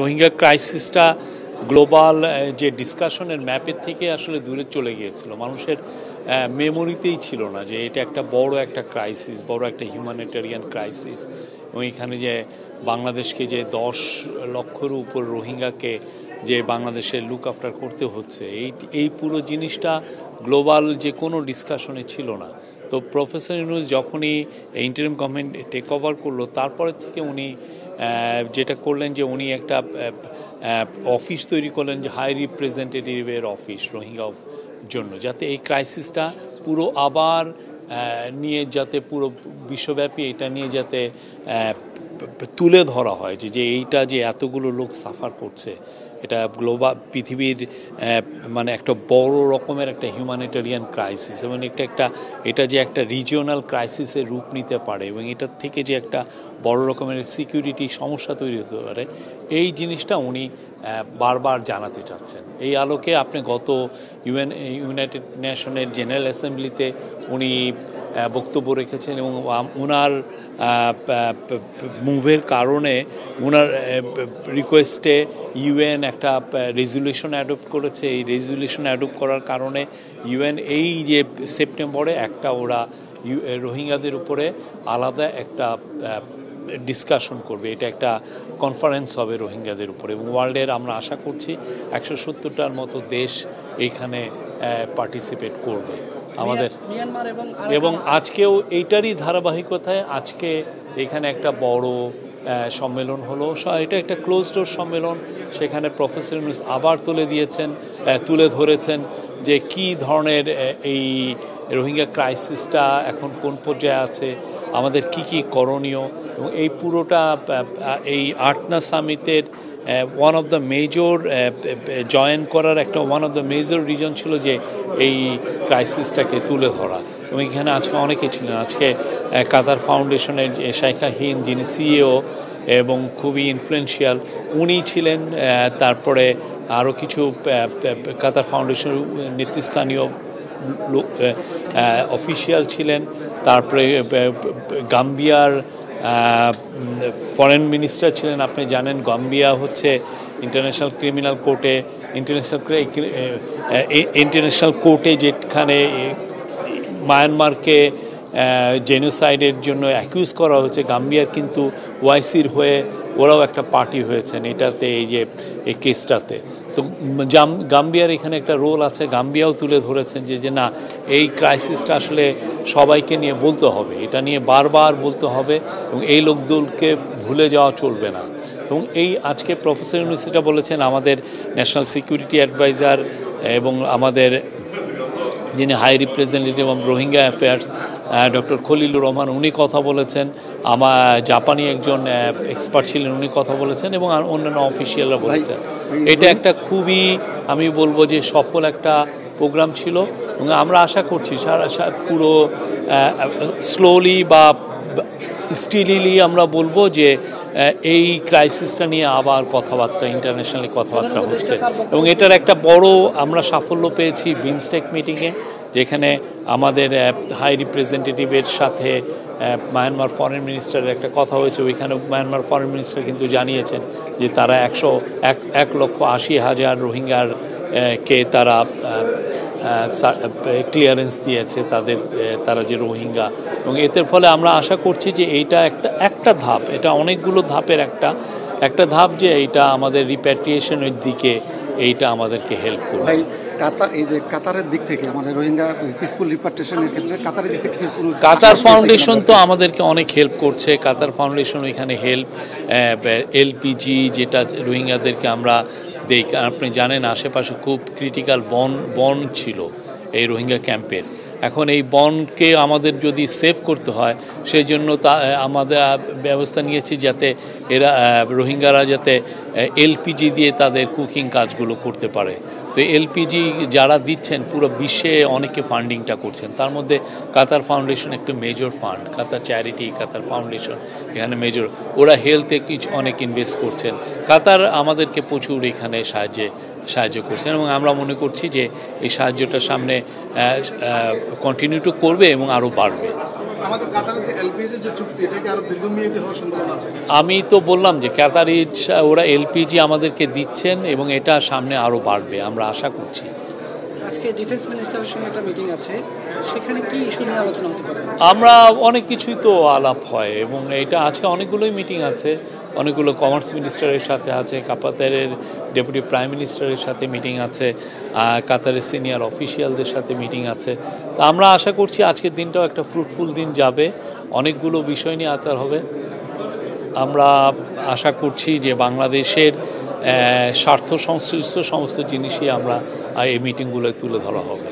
Rohingya ক্রাইসিসটা global যে ডিসকাশনের ম্যাপের থেকে আসলে দূরে চলে গিয়েছিল, মানুষের মেমোরিতেই ছিল না যে এটা একটা বড় একটা ক্রাইসিস, বড় একটা হিউম্যানিটেরিয়ান ক্রাইসিস। এবং এখানে যে বাংলাদেশকে যে 10 লক্ষের উপর রোহিঙ্গাকে যে বাংলাদেশে লুক আফটার করতে হচ্ছে, এই পুরো জিনিসটা গ্লোবাল যে কোনো ডিসকাশনে ছিল না। তো প্রফেসর ইউনূস যখনই ইন্টারিম গভর্নমেন্ট টেক ওভার করলো, তারপরে থেকে উনি যেটা করলেন যে উনি একটা অফিস তৈরি করলেন, যে হাই রিপ্রেজেন্টেটিভের অফিস রোহিঙ্গা জন্য, যাতে এই ক্রাইসিসটা পুরো আবার নিয়ে যাতে পুরো বিশ্বব্যাপী এটা নিয়ে যাতে তুলে ধরা হয় যে এইটা যে এতগুলো লোক সাফার করছে, এটা গ্লোবাল পৃথিবীর মানে একটা বড় রকমের একটা হিউম্যানিটেরিয়ান ক্রাইসিস, এবং এটা যে একটা রিজিওনাল ক্রাইসিসের রূপ নিতে পারে, এবং এটার থেকে যে একটা বড় রকমের সিকিউরিটি সমস্যা তৈরি হতে পারে, এই জিনিসটা উনি বারবার জানাতে চাচ্ছেন। এই আলোকে আপনি গত ইউনাইটেড নেশনের জেনারেল অ্যাসেম্বলিতে উনি বক্তব্য রেখেছেন, এবং ওনার মুভের কারণে ওনার রিকোয়েস্টে ইউএন একটা রেজুলেশন অ্যাডপ্ট করেছে। এই রেজুলেশন অ্যাডপ্ট করার কারণে ইউএন এই যে সেপ্টেম্বরে একটা ওরা রোহিঙ্গাদের উপরে আলাদা একটা ডিসকাশন করবে, এটা একটা কনফারেন্স হবে রোহিঙ্গাদের উপরে, এবং ওয়ার্ল্ডের আমরা আশা করছি 170টার মতো দেশ এইখানে পার্টিসিপেট করবে আমাদের। এবং আজকেও এইটারই ধারাবাহিকতায় আজকে এখানে একটা বড় সম্মেলন হলো, এটা একটা ক্লোজ ডোর সম্মেলন। সেখানে প্রফেসর ইউনূস আবার তুলে ধরেছেন যে কি ধরনের এই রোহিঙ্গা ক্রাইসিসটা এখন কোন পর্যায়ে আছে, আমাদের কি করণীয়। এবং এই পুরোটা এই আটনা সামিটের one of the major join করার একটা one of the major reason ছিল যে এই ক্রাইসিসটাকে তুলে ধরা। এবং এখানে আজকে অনেকে ছিলেন, আজকে কাতার ফাউন্ডেশনের শাইখা হিন্দ যিনি সিইও এবং খুবই ইনফ্লুয়েন্সিয়াল, উনি ছিলেন। তারপরে আরও কিছু কাতার ফাউন্ডেশনের নেতৃস্থানীয় অফিসিয়াল ছিলেন। তারপরে গাম্বিয়ার ফরেন মিনিস্টার ছিলেন। আপনি জানেন গাম্বিয়া হচ্ছে ইন্টারন্যাশনাল ক্রিমিনাল কোর্টে ইন্টারন্যাশনাল কোর্টে যেখানে মায়ানমারকে জেনোসাইডের জন্য অ্যাকিউজ করা হয়েছে, গাম্বিয়ার কিন্তু ওআইসির হয়ে ওরাও একটা পার্টি হয়েছেন এটাতে, এই কেসটাতে। তো গাম্বিয়ার এখানে একটা রোল আছে। গাম্বিয়াও তুলে ধরেছেন যে না, এই ক্রাইসিসটা আসলে সবাইকে নিয়ে বলতে হবে, এটা নিয়ে বারবার বলতে হবে, এবং এই লোকদলকে ভুলে যাওয়া চলবে না। এবং এই আজকে প্রফেসর ইউনূস এটা বলেছেন, আমাদের ন্যাশনাল সিকিউরিটি অ্যাডভাইজার এবং আমাদের যিনি high representative of Rohingya affairs doctor Khalilur Rahman, উনি কথা বলেছেন। জাপানি একজন এক্সপার্ট ছিলেন, উনি কথা বলেছেন, এবং অন্যান্য অফিসিয়ালরা বলেছেন। এটা একটা খুবই, আমি বলবো যে সফল একটা প্রোগ্রাম ছিল, এবং আমরা আশা করছি পুরো স্লোলি বা স্টিলিলি আমরা বলবো যে এই ক্রাইসিসটা নিয়ে আবার কথাবার্তা, ইন্টারন্যাশনালি কথাবার্তা হচ্ছে। এবং এটার একটা বড় আমরা সাফল্য পেয়েছি বিমস্টেক মিটিংয়ে, যেখানে আমাদের হাই রিপ্রেজেন্টেটিভের সাথে মায়ানমার ফরেন মিনিস্টারের একটা কথা হয়েছে। ওইখানে মায়ানমার ফরেন মিনিস্টার কিন্তু জানিয়েছেন যে তারা 1,80,000 রোহিঙ্গার কে তারা ক্লিয়ারেন্স দিয়েছে তারা যে রোহিঙ্গা। এবং এর ফলে আমরা আশা করছি যে এইটা একটা ধাপ, এটা অনেকগুলো ধাপের একটা ধাপ, যে এইটা আমাদের রিপ্যাট্রিয়েশনের দিকে এইটা আমাদেরকে হেল্প করবে। কাতারের দিক থেকে আমাদের রোহিঙ্গা পিসফুল রিপ্যাট্রিয়েশনের ক্ষেত্রে কাতারের দিক থেকে কাতার ফাউন্ডেশন তো আমাদেরকে অনেক হেল্প করছে। কাতার ফাউন্ডেশন ওইখানে এলপিজি যেটা রোহিঙ্গাদেরকে আমরা দেই, আপনি জানেন আশেপাশে খুব ক্রিটিক্যাল বন ছিল এই রোহিঙ্গা ক্যাম্পের। এখন এই বনকে আমাদের যদি সেভ করতে হয়, সেই জন্য আমাদের ব্যবস্থা নিয়েছি যাতে রোহিঙ্গারা যাতে এলপিজি দিয়ে তাদের কুকিং কাজগুলো করতে পারে। তো এলপিজি যারা দিচ্ছেন পুরো বিশ্বে অনেকে ফান্ডিংটা করছেন, তার মধ্যে কাতার ফাউন্ডেশন একটা মেজর ফান্ড, কাতার চ্যারিটি, কাতার ফাউন্ডেশন এখানে মেজর, ওরা হেলথে অনেক ইনভেস্ট করছেন। কাতার আমাদেরকে প্রচুর এখানে সাহায্য করছেন, এবং আমরা মনে করছি যে এই সাহায্যটা সামনে কন্টিনিউ করবে এবং আরও বাড়বে। আমাদের কাতারের যে এলপিজি যে চুক্তি এটা কি আরো দীর্ঘমেয়াদী হওয়ার সম্ভাবনা আছে? আমি তো বললাম যে কাতারি ওরা এলপিজি আমাদেরকে দিচ্ছেন এবং এটা সামনে আরও বাড়বে আমরা আশা করছি। আজকে ডিফেন্স মিনিস্টারের সঙ্গে একটা মিটিং আছে, সেখানে কি ইস্যু নিয়ে আলোচনা হতে পারে? আমরা অনেক কিছুই তো আলাপ হয় এবং এটা আজকে অনেকগুলোই মিটিং আছে, অনেকগুলো কমার্স মিনিস্টারের সাথে আছে, কাতারের ডেপুটি প্রাইম মিনিস্টারের সাথে মিটিং আছে, কাতারের সিনিয়র অফিসিয়ালদের সাথে মিটিং আছে। তো আমরা আশা করছি আজকের দিনটাও একটা ফ্রুটফুল দিন যাবে, অনেকগুলো বিষয় নিয়ে আলাপ হবে। আমরা আশা করছি যে বাংলাদেশের স্বার্থ সংশ্লিষ্ট সমস্ত জিনিসই আমরা এই মিটিংগুলোয় তুলে ধরা হবে।